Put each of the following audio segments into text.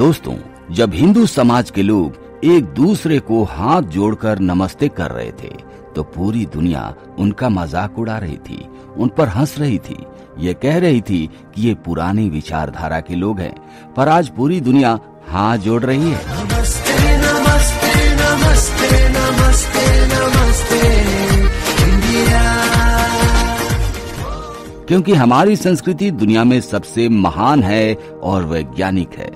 दोस्तों, जब हिंदू समाज के लोग एक दूसरे को हाथ जोड़कर नमस्ते कर रहे थे तो पूरी दुनिया उनका मजाक उड़ा रही थी, उन पर हंस रही थी, ये कह रही थी कि ये पुरानी विचारधारा के लोग हैं। पर आज पूरी दुनिया हाथ जोड़ रही है। नमस्ते नमस्ते नमस्ते नमस्ते नमस्ते इंडिया। क्योंकि हमारी संस्कृति दुनिया में सबसे महान है और वैज्ञानिक है,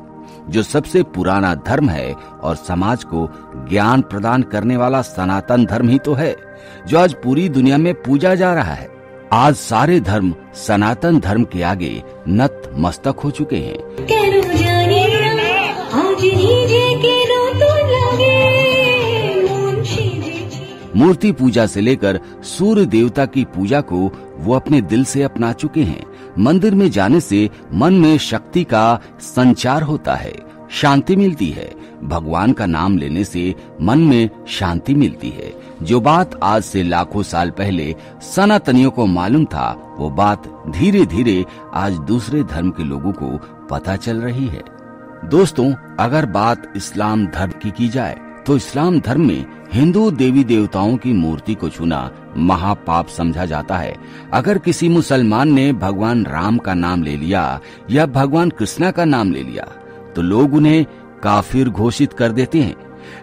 जो सबसे पुराना धर्म है और समाज को ज्ञान प्रदान करने वाला सनातन धर्म ही तो है, जो आज पूरी दुनिया में पूजा जा रहा है। आज सारे धर्म सनातन धर्म के आगे नत मस्तक हो चुके हैं। मूर्ति पूजा से लेकर सूर्य देवता की पूजा को वो अपने दिल से अपना चुके हैं। मंदिर में जाने से मन में शक्ति का संचार होता है, शांति मिलती है। भगवान का नाम लेने से मन में शांति मिलती है। जो बात आज से लाखों साल पहले सनातनियों को मालूम था, वो बात धीरे धीरे आज दूसरे धर्म के लोगों को पता चल रही है। दोस्तों, अगर बात इस्लाम धर्म की जाए तो इस्लाम धर्म में हिंदू देवी देवताओं की मूर्ति को छूना महापाप समझा जाता है। अगर किसी मुसलमान ने भगवान राम का नाम ले लिया या भगवान कृष्णा का नाम ले लिया तो लोग उन्हें काफिर घोषित कर देते हैं।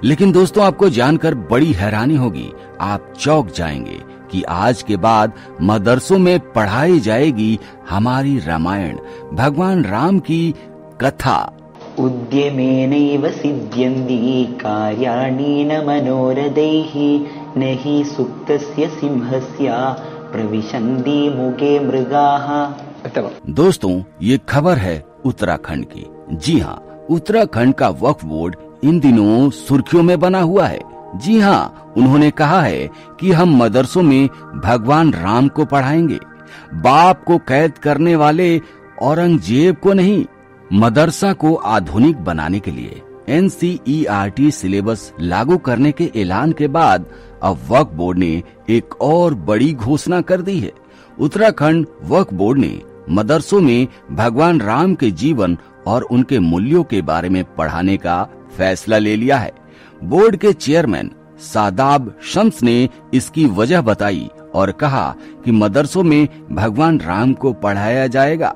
लेकिन दोस्तों, आपको जानकर बड़ी हैरानी होगी, आप चौंक जाएंगे कि आज के बाद मदरसों में पढ़ाई जाएगी हमारी रामायण, भगवान राम की कथा। उद्यमेनैव सिद्ध्यन्ति कार्याणि न मनोरथैः न हि सुप्तस्य सिंहस्य प्रविशन्ति मुखे मृगाः। दोस्तों, ये खबर है उत्तराखंड की। जी हाँ, उत्तराखंड का वक्फ बोर्ड इन दिनों सुर्खियों में बना हुआ है। जी हाँ, उन्होंने कहा है कि हम मदरसों में भगवान राम को पढ़ाएंगे, बाप को कैद करने वाले औरंगजेब को नहीं। मदरसा को आधुनिक बनाने के लिए NCERT सिलेबस लागू करने के ऐलान के बाद अब वक्फ बोर्ड ने एक और बड़ी घोषणा कर दी है। उत्तराखंड वक्फ बोर्ड ने मदरसों में भगवान राम के जीवन और उनके मूल्यों के बारे में पढ़ाने का फैसला ले लिया है। बोर्ड के चेयरमैन सादाब शम्स ने इसकी वजह बताई और कहा कि मदरसों में भगवान राम को पढ़ाया जाएगा,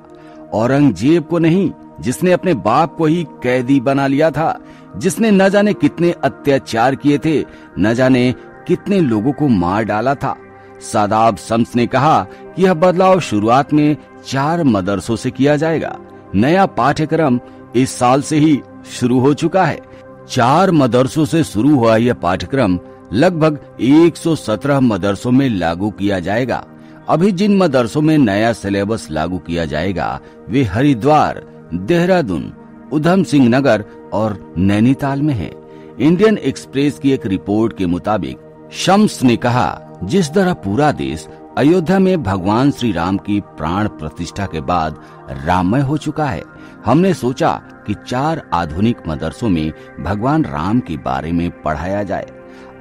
औरंगजेब को नहीं, जिसने अपने बाप को ही कैदी बना लिया था, जिसने न जाने कितने अत्याचार किए थे, न जाने कितने लोगों को मार डाला था। सादाब शम्स ने कहा कि यह बदलाव शुरुआत में 4 मदरसों से किया जाएगा। नया पाठ्यक्रम इस साल से ही शुरू हो चुका है। 4 मदरसों से शुरू हुआ यह पाठ्यक्रम लगभग 117 मदरसों में लागू किया जाएगा। अभी जिन मदरसों में नया सिलेबस लागू किया जाएगा वे हरिद्वार, देहरादून, उधम सिंह नगर और नैनीताल में है। इंडियन एक्सप्रेस की एक रिपोर्ट के मुताबिक शम्स ने कहा, जिस तरह पूरा देश अयोध्या में भगवान श्री राम की प्राण प्रतिष्ठा के बाद राममय हो चुका है, हमने सोचा कि 4 आधुनिक मदरसों में भगवान राम के बारे में पढ़ाया जाए।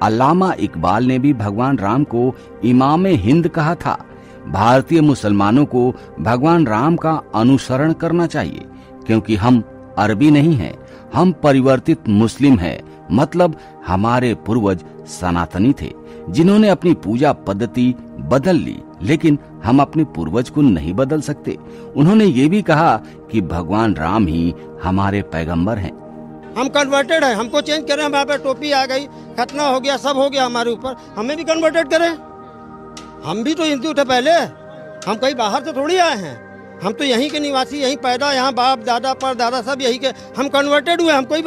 अल्लामा इकबाल ने भी भगवान राम को इमाम हिंद कहा था। भारतीय मुसलमानों को भगवान राम का अनुसरण करना चाहिए, क्योंकि हम अरबी नहीं हैं, हम परिवर्तित मुस्लिम हैं। मतलब हमारे पूर्वज सनातनी थे, जिन्होंने अपनी पूजा पद्धति बदल ली, लेकिन हम अपने पूर्वज को नहीं बदल सकते। उन्होंने ये भी कहा कि भगवान राम ही हमारे पैगंबर हैं। हम कन्वर्टेड हैं, हमको चेंज करें। हमारे पे टोपी आ गई, खतना हो गया, सब हो गया हमारे ऊपर, हमें भी कन्वर्टेड करें। हम भी तो हिंदू थे पहले, हम कहीं बाहर से थोड़ी आए हैं। हम तो यहीं के निवासी, यहीं पैदा, यहाँ बाप दादा पर दादा सब यहीं के। हम कन्वर्टेड हुए, हमको ही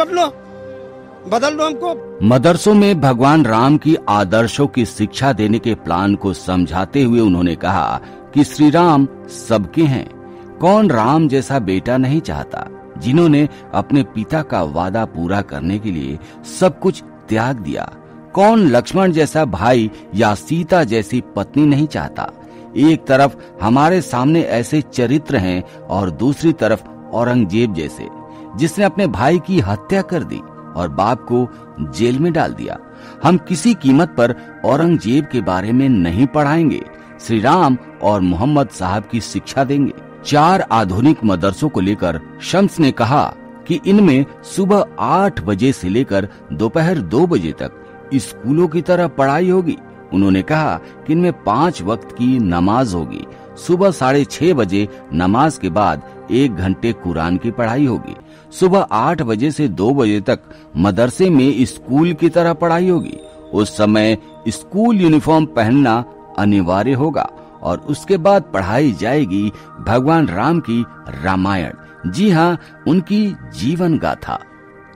बदल लो हमको। मदरसों में भगवान राम की आदर्शों की शिक्षा देने के प्लान को समझाते हुए उन्होंने कहा कि श्री राम सबके हैं। कौन राम जैसा बेटा नहीं चाहता, जिन्होंने अपने पिता का वादा पूरा करने के लिए सब कुछ त्याग दिया। कौन लक्ष्मण जैसा भाई या सीता जैसी पत्नी नहीं चाहता। एक तरफ हमारे सामने ऐसे चरित्र हैं और दूसरी तरफ औरंगजेब जैसे, जिसने अपने भाई की हत्या कर दी और बाप को जेल में डाल दिया। हम किसी कीमत पर औरंगजेब के बारे में नहीं पढ़ाएंगे, श्री राम और मोहम्मद साहब की शिक्षा देंगे। 4 आधुनिक मदरसों को लेकर शम्स ने कहा कि इनमें सुबह 8 बजे से लेकर दोपहर 2 बजे तक स्कूलों की तरह पढ़ाई होगी। उन्होंने कहा कि इनमें 5 वक्त की नमाज होगी। सुबह 6:30 बजे नमाज के बाद 1 घंटे कुरान की पढ़ाई होगी। सुबह 8 बजे से 2 बजे तक मदरसे में स्कूल की तरह पढ़ाई होगी। उस समय स्कूल यूनिफॉर्म पहनना अनिवार्य होगा और उसके बाद पढ़ाई जाएगी भगवान राम की रामायण। जी हाँ, उनकी जीवन गाथा।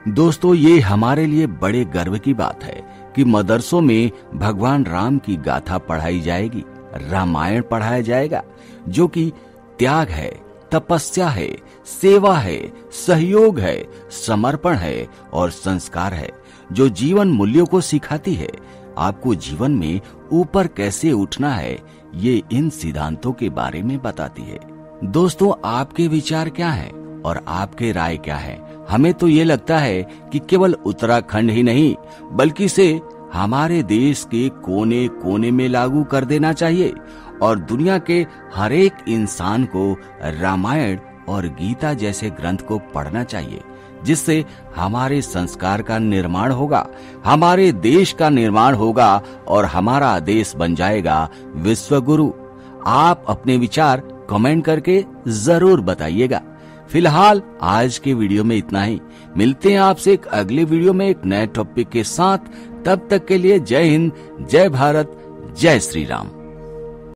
दोस्तों, ये हमारे लिए बड़े गर्व की बात है कि मदरसों में भगवान राम की गाथा पढ़ाई जाएगी, रामायण पढ़ाया जाएगा, जो कि त्याग है, तपस्या है, सेवा है, सहयोग है, समर्पण है और संस्कार है, जो जीवन मूल्यों को सिखाती है। आपको जीवन में ऊपर कैसे उठना है, ये इन सिद्धांतों के बारे में बताती है। दोस्तों, आपके विचार क्या हैं और आपके राय क्या है? हमें तो ये लगता है कि केवल उत्तराखंड ही नहीं बल्कि इसे हमारे देश के कोने कोने में लागू कर देना चाहिए और दुनिया के हर एक इंसान को रामायण और गीता जैसे ग्रंथ को पढ़ना चाहिए, जिससे हमारे संस्कार का निर्माण होगा, हमारे देश का निर्माण होगा और हमारा देश बन जाएगा विश्व गुरु। आप अपने विचार कमेंट करके जरूर बताइएगा। फिलहाल आज के वीडियो में इतना ही। मिलते हैं आपसे एक अगले वीडियो में एक नए टॉपिक के साथ। तब तक के लिए जय हिंद, जय भारत, जय श्री राम।